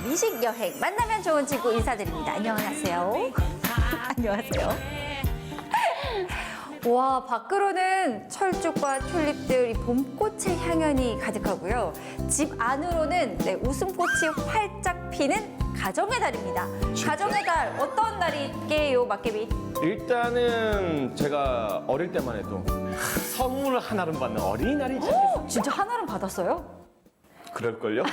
미식 여행 만나면 좋은 친구 인사드립니다. 안녕하세요. 안녕하세요. 와, 밖으로는 철쭉과 튤립들, 이 봄꽃의 향연이 가득하고요. 집 안으로는 웃음꽃이 활짝 피는 가정의 달입니다. 가정의 달, 어떤 날일게요, 막개비? 일단은 제가 어릴 때만 해도 선물 하나를 받는 어린이날이지 않겠어요? 진짜 하나는 받았어요? 그럴걸요?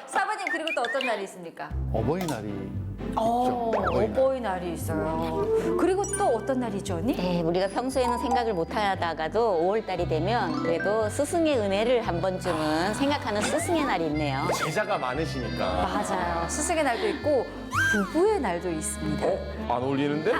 사부님, 그리고 또 어떤 날이 있습니까? 어버이날이 어버이날이 있어요. 그리고 또 어떤 날이죠, 언니? 네, 우리가 평소에는 생각을 못 하다가도 5월달이 되면 그래도 스승의 은혜를 한 번쯤은 생각하는 스승의 날이 있네요. 제자가 많으시니까. 맞아요. 스승의 날도 있고 부부의 날도 있습니다. 안 어울리는데?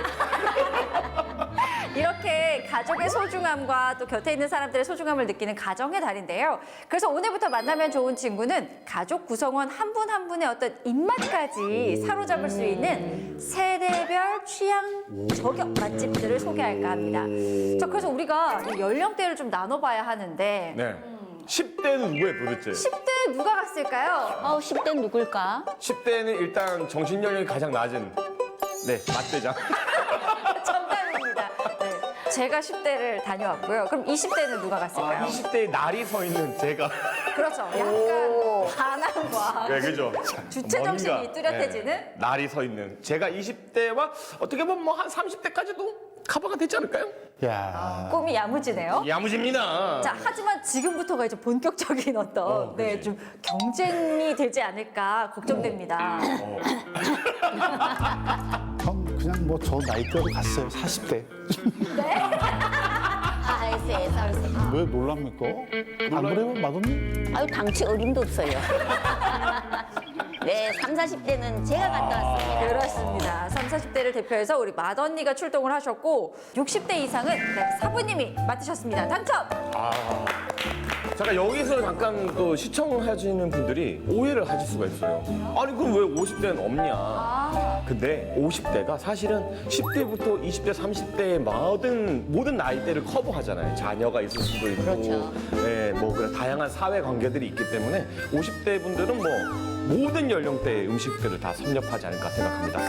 이렇게 가족의 소중함과 또 곁에 있는 사람들의 소중함을 느끼는 가정의 달인데요. 그래서 오늘부터 만나면 좋은 친구는 가족 구성원 한 분 한 분의 어떤 입맛까지 사로잡을 수 있는 세대별 취향 저격 맛집들을 소개할까 합니다. 자, 그래서 우리가 이 연령대를 좀 나눠봐야 하는데 네. 10대는 누구예요 도대체? 10대 누가 갔을까요? 10대는 누굴까? 10대는 일단 정신연령이 가장 낮은 맞대장. 정답입니다. 네. 제가 10대를 다녀왔고요. 그럼 20대는 누가 갔을까요? 20대에 날이 서 있는 제가. 그렇죠. 약간 반항과 네, 그죠? 주체 정신이 뭔가, 뚜렷해지는? 날이 서 있는. 제가 20대와 어떻게 보면 뭐 한 30대까지도 커버가 됐지 않을까요? 야 꿈이 야무지네요. 야무집니다. 자, 하지만 지금부터가 이제 본격적인 어떤 그치. 좀 경쟁이 되지 않을까 걱정됩니다. 전 그냥 뭐 저 나이대로 갔어요. 40대. 세상에. 왜 놀랍니까? 안 그래요, 마돈님? 아유, 당치 어림도 없어요. 네, 3, 40대는 제가 갔다 왔습니다. 그렇습니다. 30, 40대를 대표해서 우리 맏언니가 출동을 하셨고 60대 이상은 사부님이 맡으셨습니다. 당첨! 잠깐 여기서 잠깐 또 시청하시는 분들이 오해를 하실 수가 있어요. 아니 그럼 왜 50대는 없냐? 근데 50대가 사실은 10대부터 20대, 30대의 모든 나이대를 커버하잖아요. 자녀가 있을 수도 있고, 그렇죠. 뭐 그런 다양한 사회 관계들이 있기 때문에 50대 분들은 뭐 모든 연령대의 음식들을 다 섭렵하지 않을까 생각합니다.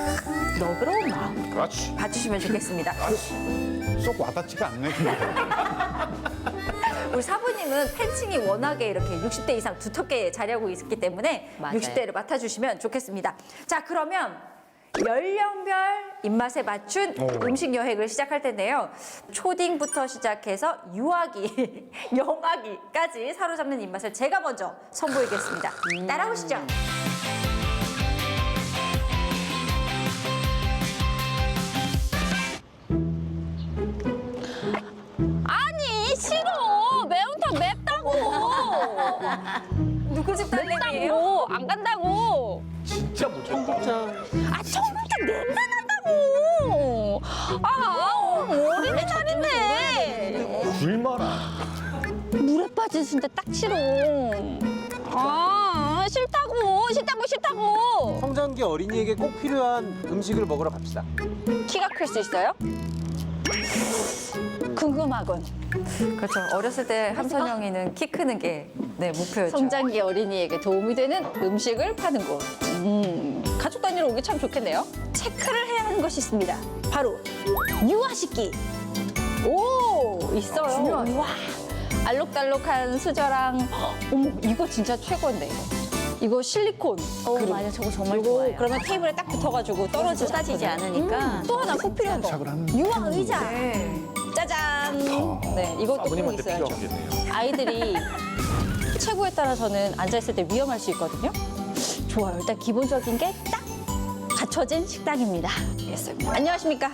너그러운 마음 그렇지. 봐주시면 좋겠습니다. 쏙 와닿지가 않네. 우리 사부님은 팬층이 워낙에 이렇게 60대 이상 두텁게 자리하고 있기 때문에 맞아요. 60대를 맡아주시면 좋겠습니다. 자, 그러면 연령별 입맛에 맞춘 음식 여행을 시작할 텐데요. 초딩부터 시작해서 유아기, 영아기까지 사로잡는 입맛을 제가 먼저 선보이겠습니다. 따라오시죠. 아니, 싫어. 매운탕 맵다고. 누구 집 딸내미예요? 맵다고. 안 간다고. 진짜 못했다. 청국장 냄새 난다고. 어린이날인데. 굶어라. 물에 빠진 진짜 딱 싫어. 싫다고. 성장기 어린이에게 꼭 필요한 음식을 먹으러 갑시다. 키가 클 수 있어요? 궁금하군. 그렇죠. 어렸을 때 함선영이는 키 크는 게 목표였죠. 성장기 어린이에게 도움이 되는 음식을 파는 곳. 가족 단위로 오기 참 좋겠네요. 체크를 해야 하는 것이 있습니다. 바로 유아식기. 오, 있어요. 중요하죠. 와, 알록달록한 수저랑 어머, 이거 진짜 최고인데 이거 실리콘. 그림. 맞아, 저거 정말 요거 좋아요. 그러면 테이블에 딱 붙어가지고 쏟아지지 않으니까. 또 하나 꼭 필요한 거. 착을 하는. 유아 의자. 네. 짜잔. 네, 이것도 꼭 아버님한테 있어야죠. 필요하겠네요. 아이들이 체구에 따라서는 앉아있을 때 위험할 수 있거든요. 좋아요. 일단 기본적인 게 딱 갖춰진 식당입니다. 알겠습니다. 안녕하십니까?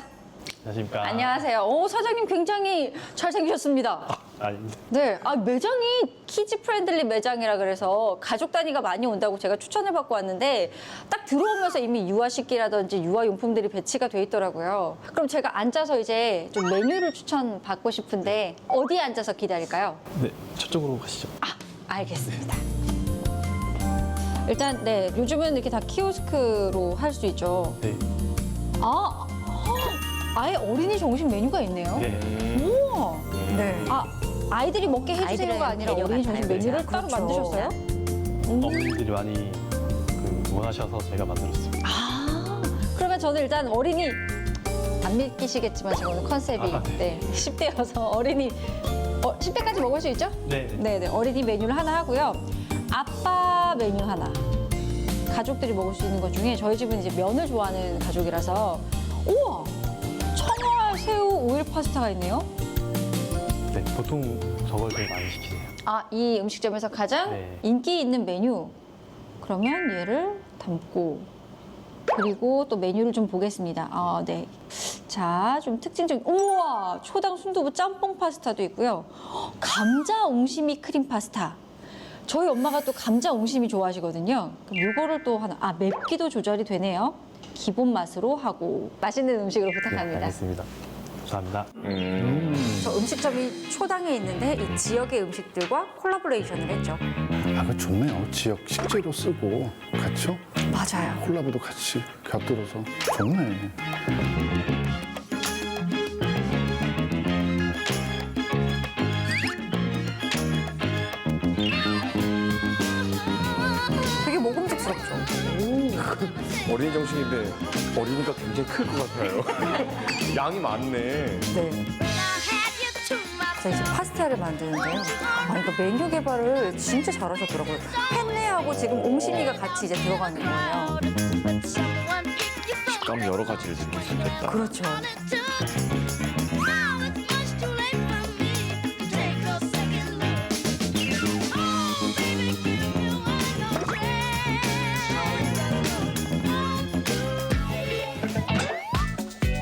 안녕하십니까. 안녕하세요. 오, 사장님 굉장히 잘생기셨습니다. 아닙니다. 네, 매장이 키즈 프렌들리 매장이라 그래서 가족 단위가 많이 온다고 제가 추천을 받고 왔는데 딱 들어오면서 이미 유아식기라든지 유아용품들이 배치가 돼 있더라고요. 그럼 제가 앉아서 이제 좀 메뉴를 추천받고 싶은데 어디에 앉아서 기다릴까요? 네, 저쪽으로 가시죠. 알겠습니다. 일단 요즘은 이렇게 다 키오스크로 할 수 있죠. 네. 아예 어린이 정식 메뉴가 있네요. 네. 우와. 네. 아이들이 먹게 해주세요가 아이들의 아니라 배려 어린이 정식 같아요. 메뉴를 따로 그렇죠. 만드셨어요? 어머니들이 많이 원하셔서 저희가 만들었습니다. 그러면 저는 일단 어린이 안 믿기시겠지만 지금 오늘 컨셉이 네, 10대여서 어린이 10대까지 먹을 수 있죠? 네. 네네 어린이 메뉴를 하나 하고요. 아빠 메뉴 하나. 가족들이 먹을 수 있는 것 중에 저희 집은 이제 면을 좋아하는 가족이라서 우와 청아 새우 오일 파스타가 있네요. 네, 보통 저걸 되게 많이 시키세요. 이 음식점에서 가장 네. 인기 있는 메뉴. 그러면 얘를 담고 그리고 또 메뉴를 좀 보겠습니다. 네. 자, 좀 특징적인 우와 초당 순두부 짬뽕 파스타도 있고요. 감자 옹심이 크림 파스타. 저희 엄마가 또 감자 옹심이 좋아하시거든요. 그럼 이거를 또 하나 맵기도 조절이 되네요. 기본 맛으로 하고 맛있는 음식으로 네, 부탁합니다. 알겠습니다. 감사합니다. 저 음식점이 초당에 있는데 이 지역의 음식들과 콜라보레이션을 했죠. 그 좋네요. 지역 식재료 쓰고 같이 맞아요. 콜라보도 같이 곁들여서 좋네. 되게 먹음직스럽죠. 어린이 정식인데 어린이가 굉장히 클 것 같아요. 양이 많네. 네. 자, 이제 파스타를 만드는데요. 그러니까 메뉴 개발을 진짜 잘하셨더라고요. 펜네하고 지금 옹심이가 같이 이제 들어가는 거예요. 식감 여러 가지를 느낄 수 있겠다. 그렇죠.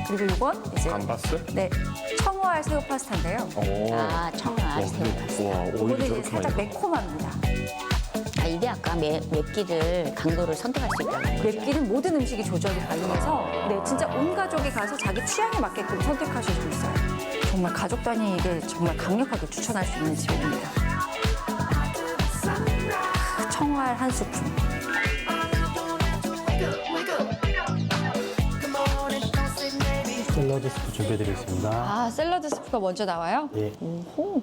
그리고 이건 이제 감바스? 네 청어알 새우 파스타인데요. 청아 새우 파스타. 와, 오일이 이거는 이제 저렇게 많이. 살짝 매콤합니다. 이게 아까 맵기를 강도를 선택할 수 있다는 거죠. 맵기는 모든 음식이 조절이 가능해서 네 진짜 온 가족이 가서 자기 취향에 맞게끔 선택하실 수 있어요. 정말 가족 단위에게 정말 강력하게 추천할 수 있는 집입니다. 청어알 한 스푼. 샐러드 스프 준비해드리겠습니다. 샐러드 스프가 먼저 나와요? 예. 오호.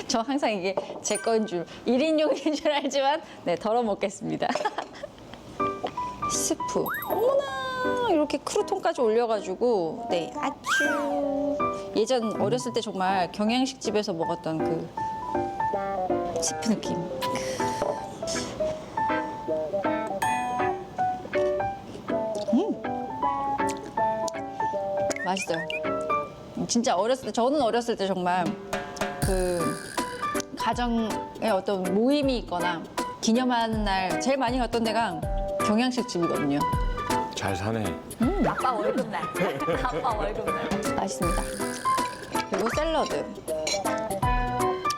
저 항상 이게 제 거인 줄, 1인용인 줄 알지만, 네, 덜어 먹겠습니다. 스프. 어머나, 이렇게 크루톤까지 올려가지고, 네, 아쭈. 예전 어렸을 때 정말 경양식 집에서 먹었던 그 스프 느낌. 맛있어요. 진짜 저는 어렸을 때 정말 그 가정에 어떤 모임이 있거나 기념하는 날 제일 많이 갔던 데가 경양식 집이거든요. 잘 사네. 아빠 월급날. 아빠 월급날. 맛있습니다. 그리고 샐러드.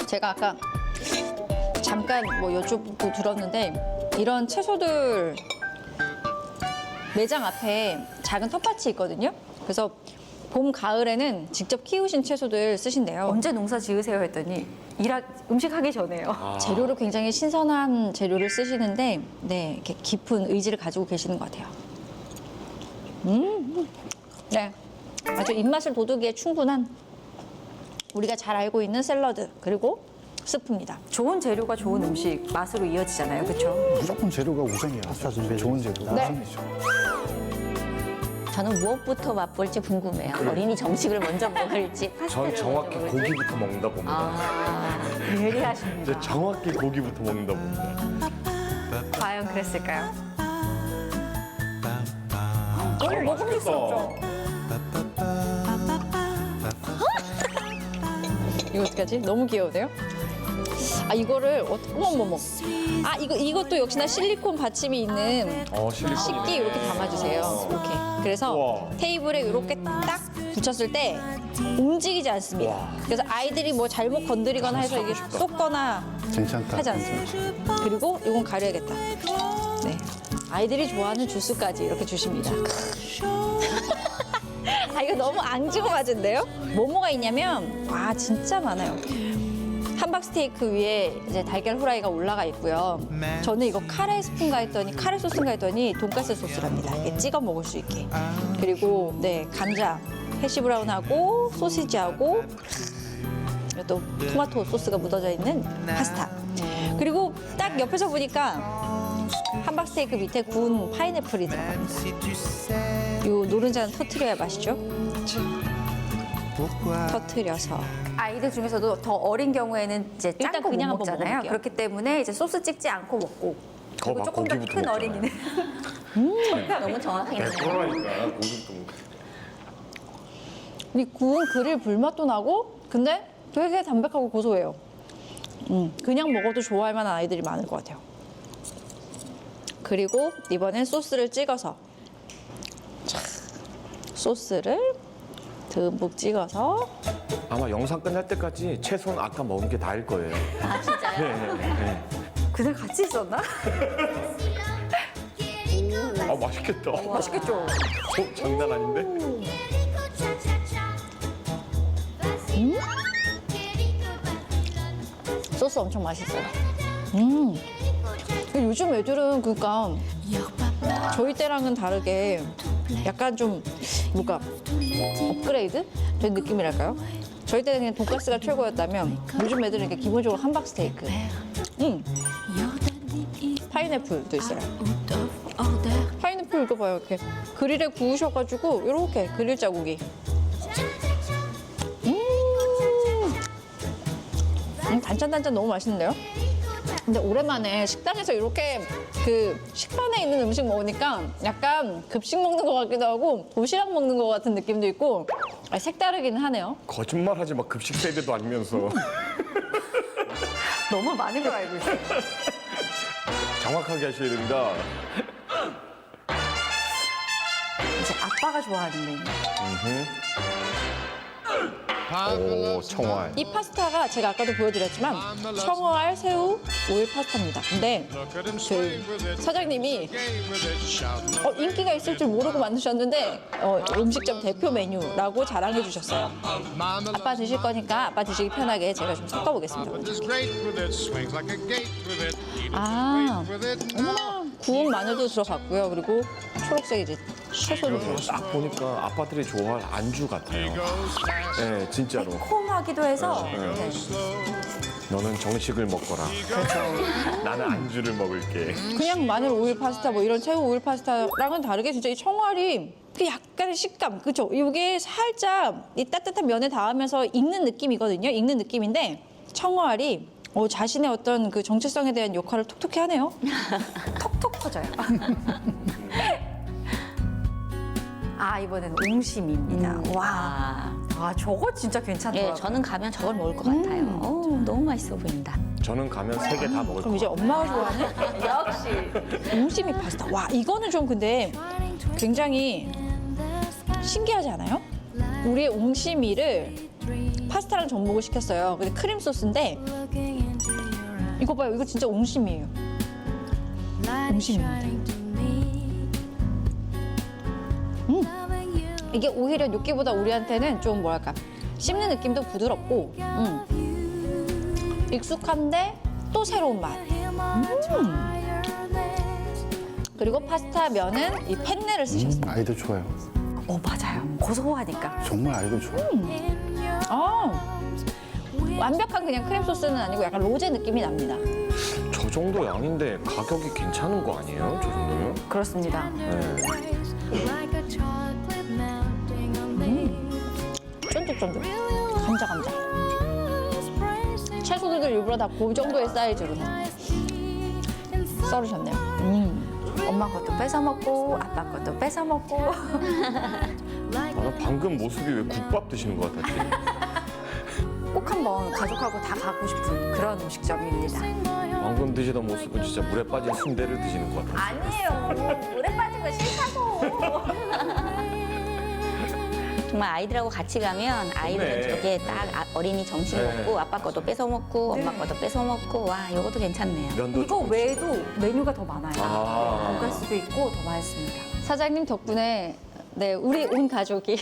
제가 아까 잠깐 뭐 여쭤보고 들었는데 이런 채소들 매장 앞에 작은 텃밭이 있거든요. 그래서 봄, 가을에는 직접 키우신 채소들 쓰신대요. 언제 농사 지으세요 했더니 음식 하기 전에요. 재료를 굉장히 신선한 재료를 쓰시는데 네 이렇게 깊은 의지를 가지고 계시는 것 같아요. 네 아주 입맛을 돋우기에 충분한 우리가 잘 알고 있는 샐러드 그리고 스프입니다. 좋은 재료가 좋은 음식 맛으로 이어지잖아요. 그렇죠? 무조건 재료가 우선이야. 파스타 준비해 좋은 재료가 네. 우선이죠. 저는 무엇부터 맛볼지 궁금해요. 어린이 정식을 먼저 먹을지 전 파스타를 정확히 먼저 먹을지. 고기부터 먹는다 봅니다. 예리하십니다. 이제 정확히 고기부터 먹는다 봅니다. 과연 그랬을까요? 너무 먹음직스럽죠? 이거 어떡하지? 너무 귀여운데요? 이거를 어머머머. 이것도 역시나 실리콘 받침이 있는 실리콘이네. 식기 이렇게 담아주세요. 이렇게. 그래서 우와. 테이블에 이렇게 딱 붙였을 때 움직이지 않습니다. 그래서 아이들이 뭐 잘못 건드리거나 해서 이게 쏟거나 괜찮다. 하지 않습니다. 그리고 이건 가려야겠다. 네. 아이들이 좋아하는 주스까지 이렇게 주십니다. 이거 너무 앙증어 맞은데요? 뭐뭐가 있냐면 진짜 많아요. 함박 스테이크 위에 이제 달걀 후라이가 올라가 있고요. 저는 이거 카레 스프인가 했더니 카레 소스인가 했더니 돈가스 소스랍니다. 이게 찍어 먹을 수 있게. 그리고 네 감자, 해시 브라운하고 소시지하고 또 토마토 소스가 묻어져 있는 파스타. 그리고 딱 옆에서 보니까 함박스테이크 밑에 구운 파인애플이 들어갑니다. 요 노른자는 터트려야 맛이죠. 터트려서 아이들 중에서도 더 어린 경우에는 이제 일단 짠 거 못 그냥 한번 먹잖아요. 먹어볼게요. 그렇기 때문에 이제 소스 찍지 않고 먹고 거 그리고 봐, 조금 더 고기부터 큰 먹잖아요. 어린이는 너무 정확하게 나와요. 그러니까 고기도 이 구운 그릴 불맛도 나고 근데 되게 담백하고 고소해요. 그냥 먹어도 좋아할 만한 아이들이 많을 것 같아요. 그리고 이번엔 소스를 찍어서 소스를 듬뿍 찍어서 아마 영상 끝날 때까지 채소는 아까 먹은 게 다일 거예요. 아, 진짜요? 네. 그날 같이 있었나? 아 맛있겠다. 맛있겠죠. 장난 아닌데? 소스 엄청 맛있어요. 요즘 애들은 그러니까 저희 때랑은 다르게 약간 좀 뭐가 업그레이드 된 느낌이랄까요? 저희 때는 그냥 돈가스가 최고였다면 요즘 애들은 이렇게 기본적으로 함박스테이크, 파인애플도 있어요. 파인애플 이거 봐요. 이렇게 그릴에 구우셔가지고 이렇게 그릴 자국이. 단짠단짠 너무 맛있는데요? 근데 오랜만에 식당에서 이렇게 그 식판에 있는 음식 먹으니까 약간 급식 먹는 것 같기도 하고 도시락 먹는 것 같은 느낌도 있고 색다르기는 하네요. 거짓말하지 마. 급식 세대도 아니면서. 너무 많은 걸 알고 있어요. 정확하게 하셔야 됩니다. 이제 아빠가 좋아하는 메뉴. 오, 청알. 이 파스타가 제가 아까도 보여드렸지만 청어알, 새우, 오일 파스타입니다. 근데 그 사장님이 인기가 있을 줄 모르고 만드셨는데 음식점 대표 메뉴라고 자랑해 주셨어요. 아빠 드실 거니까 아빠 드시기 편하게 제가 좀 섞어보겠습니다. 아, 어머나 구운 마늘도 들어갔고요. 그리고 초록색 이제 채소도 들어갔어요. 딱 보니까 아빠들이 좋아할 안주 같아요. 네, 진짜로. 콤하기도 해서 네. 너는 정식을 먹거라. 나는 안주를 먹을게. 그냥 마늘 오일 파스타 뭐 이런 새우 오일 파스타랑은 다르게 진짜 이 청알이 그 약간의 식감 그죠? 이게 살짝 이 따뜻한 면에 닿으면서 익는 느낌이거든요. 익는 느낌인데 청알이 자신의 어떤 그 정체성에 대한 역할을 톡톡히 하네요. 톡톡 터져요. 아 이번엔 옹심입니다. 와, 아 저거 진짜 괜찮더라고요. 예, 저는 가면 저걸 먹을 것 같아요. 너무 맛있어 보인다. 저는 가면 3개 다 먹을 그럼 이제 거야. 엄마가 좋아하는 역시. 옹심이 파스타. 와 이거는 좀 근데 굉장히 신기하지 않아요? 우리의 옹심이를 파스타랑 전복을 시켰어요. 근데 크림 소스인데 이거 봐요. 이거 진짜 옹심이에요. 옹심입니다. 이게 오히려 뇨끼보다 우리한테는 좀 뭐랄까 씹는 느낌도 부드럽고 익숙한데 또 새로운 맛. 그리고 파스타 면은 이 펜네를 쓰셨어요. 아이들 좋아요. 맞아요. 고소하니까. 정말 아이들 좋아요. 완벽한 그냥 크림 소스는 아니고 약간 로제 느낌이 납니다. 저 정도 양인데 가격이 괜찮은 거 아니에요? 저 정도면? 그렇습니다. 네. 쫀득쫀득. 감자. 채소들도 일부러 다 그 정도의 사이즈로 썰으셨네요. 엄마 것도 뺏어 먹고 아빠 것도 뺏어 먹고. 나 방금 모습이 왜 국밥 드시는 것 같았지? 꼭 한번 가족하고 다 가고 싶은 그런 음식점입니다. 방금 드시던 모습은 진짜 물에 빠진 순대를 드시는 것 같았어요. 아니에요. 물에 빠진 거 싫다고. 정말 아이들하고 같이 가면 아이들은 네. 저렇게 딱 어린이 정식 네. 먹고 아빠 것도 뺏어 먹고 엄마 것도 뺏어 먹고 와 이것도 괜찮네요. 면도 이거 외에도 메뉴가 더 많아요. 아. 돈가스도 있고 더 많습니다. 사장님 덕분에 네, 우리 온 가족이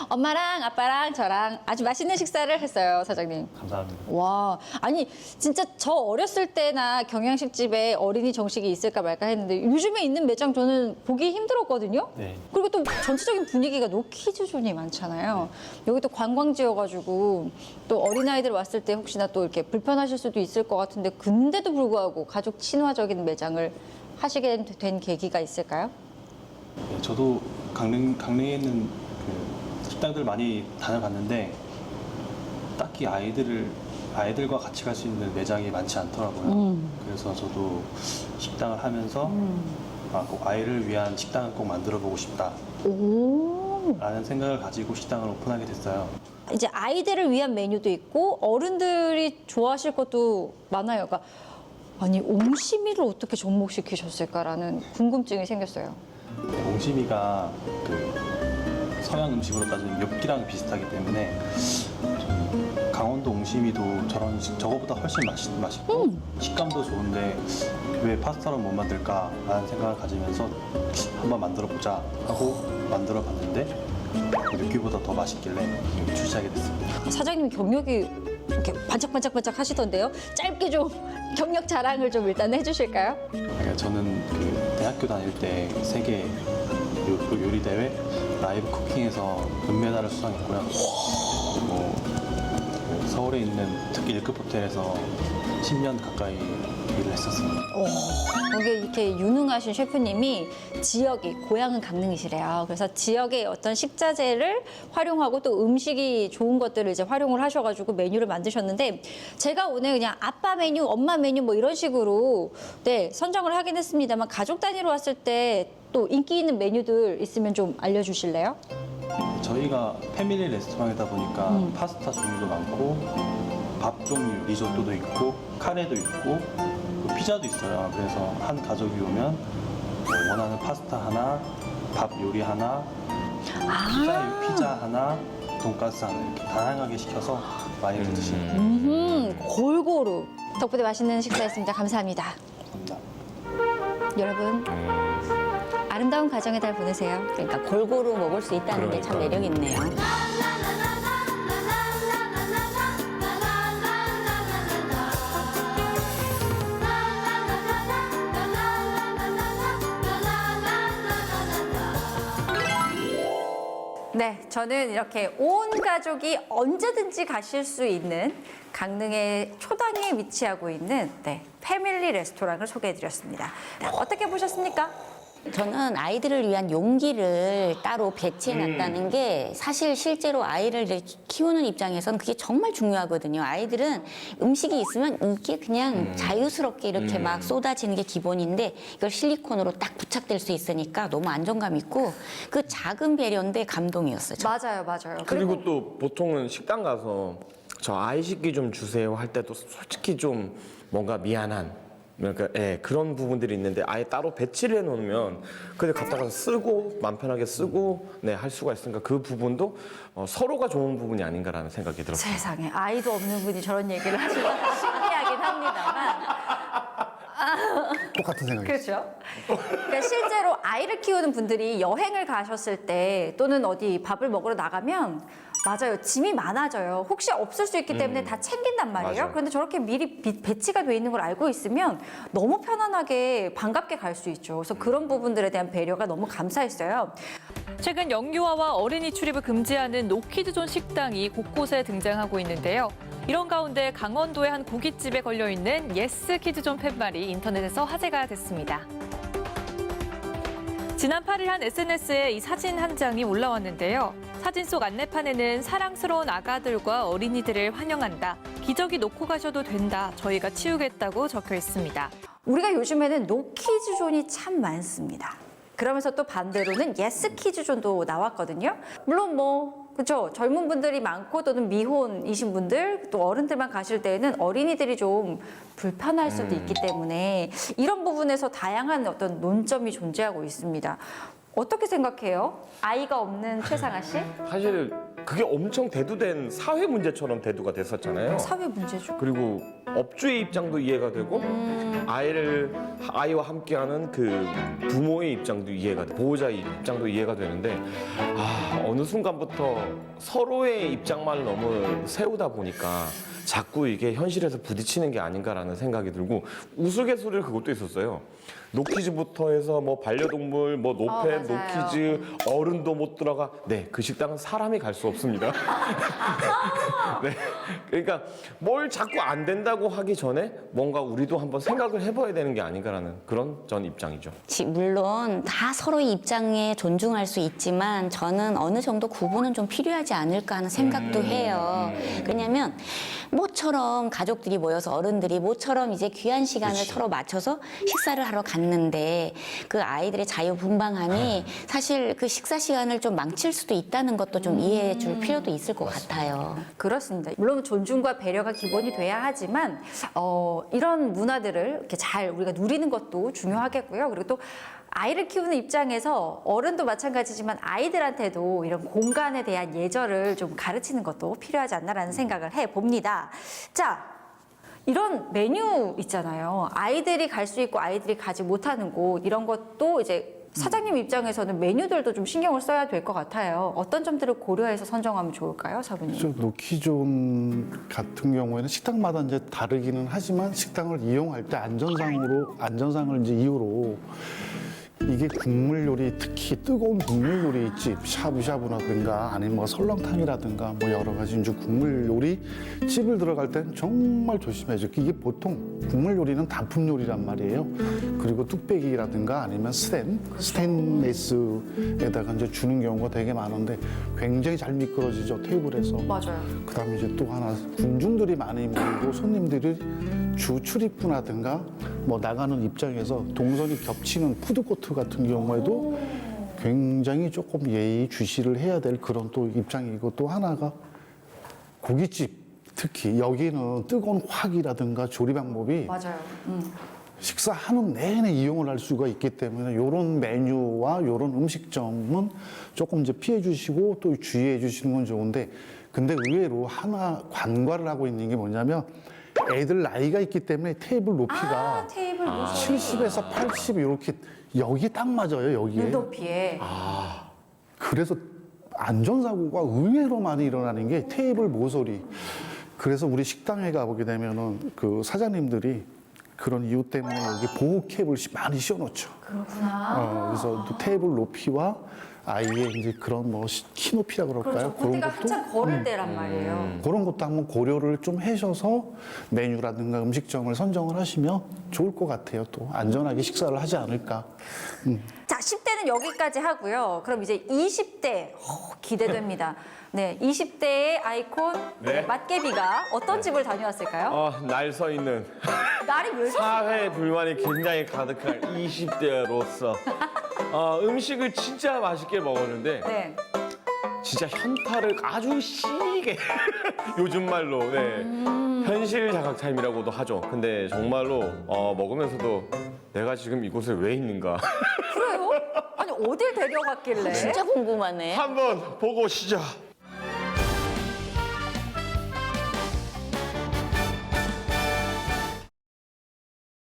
엄마랑 아빠랑 저랑 아주 맛있는 식사를 했어요, 사장님. 감사합니다. 와, 아니 진짜 저 어렸을 때나 경양식집에 어린이 정식이 있을까 말까 했는데 요즘에 있는 매장 저는 보기 힘들었거든요. 네. 그리고 또 전체적인 분위기가 노키즈존이 많잖아요. 여기 또 관광지여가지고 또 어린아이들 왔을 때 혹시나 또 이렇게 불편하실 수도 있을 것 같은데 근데도 불구하고 가족 친화적인 매장을 하시게 된 계기가 있을까요? 네, 저도 강릉에 있는 그 식당들 많이 다녀봤는데 딱히 아이들과 같이 갈 수 있는 매장이 많지 않더라고요. 그래서 저도 식당을 하면서 꼭 아이를 위한 식당을 꼭 만들어 보고 싶다. 라는 생각을 가지고 식당을 오픈하게 됐어요. 이제 아이들을 위한 메뉴도 있고 어른들이 좋아하실 것도 많아요. 그러니까 아니 옹심이를 어떻게 접목시키셨을까라는 궁금증이 생겼어요. 옹심이가 그 서양 음식으로 따지면 엽기랑 비슷하기 때문에 좀 강원도 옹심이도 저거보다 훨씬 맛있고 식감도 좋은데 왜 파스타로 못 만들까라는 생각을 가지면서 한번 만들어 보자 하고 만들어 봤는데 엽기보다 더 맛있길래 출시하게 됐습니다. 사장님 경력이 이렇게 반짝반짝 하시던데요. 짧게 좀 경력 자랑을 좀 일단 해주실까요? 그러니까 저는 그 대학교 다닐 때 세계 요리 대회 라이브 쿠킹에서 은메달을 수상했고요. 그 서울에 있는 특히 1급 호텔에서 10년 가까이 일을 했었습니다. 거기에 이렇게 유능하신 셰프님이 지역이 고향은 강릉이시래요. 그래서 지역의 어떤 식자재를 활용하고 또 음식이 좋은 것들을 이제 활용을 하셔가지고 메뉴를 만드셨는데 제가 오늘 그냥 아빠 메뉴, 엄마 메뉴 뭐 이런 식으로 네 선정을 하긴 했습니다만 가족 단위로 왔을 때 또 인기 있는 메뉴들 있으면 좀 알려주실래요? 저희가 패밀리 레스토랑이다 보니까 파스타 종류도 많고 밥 종류, 리조또도 있고 카레도 있고 또 피자도 있어요. 그래서 한 가족이 오면 원하는 파스타 하나, 밥 요리 하나, 피자 하나, 돈가스 하나 이렇게 다양하게 시켜서 많이 드시는 골고루 덕분에 맛있는 식사였습니다. 감사합니다. 겁니다. 여러분 아름다운 가정의 달 보내세요. 그러니까 골고루 먹을 수 있다는 게 참 매력 있네요. 네, 저는 이렇게 온 가족이 언제든지 가실 수 있는 강릉의 초당에 위치하고 있는 패밀리 레스토랑을 소개해드렸습니다. 네, 어떻게 보셨습니까? 저는 아이들을 위한 용기를 따로 배치해놨다는 게 사실 실제로 아이를 이렇게 키우는 입장에서는 그게 정말 중요하거든요. 아이들은 음식이 있으면 이게 그냥 자유스럽게 이렇게 막 쏟아지는 게 기본인데 이걸 실리콘으로 딱 부착될 수 있으니까 너무 안정감 있고 그 작은 배려인데 감동이었어요. 맞아요. 그리고 또 보통은 식당 가서 저 아이 식기 좀 주세요 할 때도 솔직히 좀 뭔가 미안한 그러니까 그런 부분들이 있는데 아예 따로 배치를 해놓으면 그냥 갖다가 쓰고 마음 편하게 쓰고 할 수가 있으니까 그 부분도 서로가 좋은 부분이 아닌가라는 생각이 들었어요. 세상에 아이도 없는 분이 저런 얘기를 하시면 신기하긴 합니다만 똑같은 생각이 그렇죠. 그러니까 실제로 아이를 키우는 분들이 여행을 가셨을 때 또는 어디 밥을 먹으러 나가면 맞아요. 짐이 많아져요. 혹시 없을 수 있기 때문에 다 챙긴단 말이에요. 맞아요. 그런데 저렇게 미리 배치가 돼 있는 걸 알고 있으면 너무 편안하게 반갑게 갈 수 있죠. 그래서 그런 부분들에 대한 배려가 너무 감사했어요. 최근 영유아와 어린이 출입을 금지하는 노키즈존 식당이 곳곳에 등장하고 있는데요. 이런 가운데 강원도의 한 고깃집에 걸려있는 예스 키즈존 팻말이 인터넷에서 화제가 됐습니다. 지난 8일 한 SNS에 이 사진 한 장이 올라왔는데요. 사진 속 안내판에는 사랑스러운 아가들과 어린이들을 환영한다. 기저귀 놓고 가셔도 된다. 저희가 치우겠다고 적혀 있습니다. 우리가 요즘에는 노키즈존이 참 많습니다. 그러면서 또 반대로는 예스 키즈존도 나왔거든요. 물론 그렇죠. 젊은 분들이 많고 또는 미혼이신 분들 또 어른들만 가실 때에는 어린이들이 좀 불편할 수도 있기 때문에 이런 부분에서 다양한 어떤 논점이 존재하고 있습니다. 어떻게 생각해요? 아이가 없는 최상아 씨? 사실 그게 엄청 대두된 사회 문제처럼 대두가 됐었잖아요. 사회 문제죠. 그리고 업주의 입장도 이해가 되고 아이와 함께하는 그 부모의 입장도 이해가 돼, 보호자의 입장도 이해가 되는데 어느 순간부터 서로의 입장만 너무 세우다 보니까 자꾸 이게 현실에서 부딪히는 게 아닌가라는 생각이 들고 우스갯소리를 그것도 있었어요. 노키즈부터 해서 뭐 반려동물, 뭐 노펫, 맞아요. 노키즈, 어른도 못 들어가. 네, 그 식당은 사람이 갈 수 없습니다. 네, 그러니까 뭘 자꾸 안 된다고 하기 전에 뭔가 우리도 한번 생각을 해봐야 되는 게 아닌가라는 그런 전 입장이죠. 물론 다 서로의 입장에 존중할 수 있지만 저는 어느 정도 구분은 좀 필요하지 않을까 하는 생각도 해요. 왜냐하면 모처럼 가족들이 모여서 어른들이 모처럼 이제 귀한 시간을 서로 맞춰서 식사를 하러 갔는데 그 아이들의 자유분방함이 사실 그 식사 시간을 좀 망칠 수도 있다는 것도 좀 이해해 줄 필요도 있을 것 같아요. 그렇습니다. 물론 존중과 배려가 기본이 돼야 하지만 이런 문화들을 이렇게 잘 우리가 누리는 것도 중요하겠고요. 그리고 또 아이를 키우는 입장에서 어른도 마찬가지지만 아이들한테도 이런 공간에 대한 예절을 좀 가르치는 것도 필요하지 않나라는 생각을 해봅니다. 자, 이런 메뉴 있잖아요. 아이들이 갈 수 있고 아이들이 가지 못하는 곳 이런 것도 이제 사장님 입장에서는 메뉴들도 좀 신경을 써야 될 것 같아요. 어떤 점들을 고려해서 선정하면 좋을까요, 사부님? 저 노키존 같은 경우에는 식당마다 이제 다르기는 하지만 식당을 이용할 때 안전상을 이제 이유로 이게 국물 요리, 특히 뜨거운 국물 요리집, 샤브샤브라든가 아니면 뭐 설렁탕이라든가 뭐 여러 가지 이제 국물 요리 집을 들어갈 땐 정말 조심해야죠. 이게 보통 국물 요리는 단품 요리란 말이에요. 그리고 뚝배기라든가 아니면 스테인레스에다가 이제 주는 경우가 되게 많은데 굉장히 잘 미끄러지죠, 테이블에서. 맞아요. 그다음에 이제 또 하나 군중들이 많이 모이고 손님들이 주 출입구라든가 뭐 나가는 입장에서 동선이 겹치는 푸드코트 같은 경우에도 굉장히 조금 예의 주시를 해야 될 그런 또 입장이고 또 하나가 고깃집 특히 여기는 뜨거운 확이라든가 조리 방법이 맞아요. 식사하는 내내 이용을 할 수가 있기 때문에 이런 메뉴와 이런 음식점은 조금 이제 피해 주시고 또 주의해 주시는 건 좋은데 근데 의외로 하나 관과를 하고 있는 게 뭐냐면 애들 나이가 있기 때문에 테이블 높이가 테이블 모서리 70에서 80 이렇게 여기 딱 맞아요, 여기에. 눈높이에. 그래서 안전사고가 의외로 많이 일어나는 게 테이블 모서리. 그래서 우리 식당에 가보게 되면은 그 사장님들이 그런 이유 때문에 여기 보호캡을 많이 씌워놓죠. 그렇구나. 그래서 또 테이블 높이와 아이의 이제 그런 뭐 키 높이라 그럴까요? 그렇죠. 그때가 한참 걸을 때란 말이에요. 그런 것도 한번 고려를 좀 하셔서 메뉴라든가 음식점을 선정을 하시면 좋을 것 같아요. 또 안전하게 식사를 하지 않을까. 자, 10대는 여기까지 하고요. 그럼 이제 20대 기대됩니다. 네, 20대의 아이콘 네. 맛개비가 어떤 집을 다녀왔을까요? 날 서 있는 날이 왜 서? 사회 불만이 굉장히 가득한 20대로서 음식을 진짜 맛있게 먹었는데 네. 진짜 현타를 아주 시게 요즘 말로 현실 자각 타임이라고도 하죠. 근데 정말로 먹으면서도 내가 지금 이곳에 왜 있는가 그래요? 아니 어딜 데려갔길래? 진짜 궁금하네. 한번 보고 오시죠.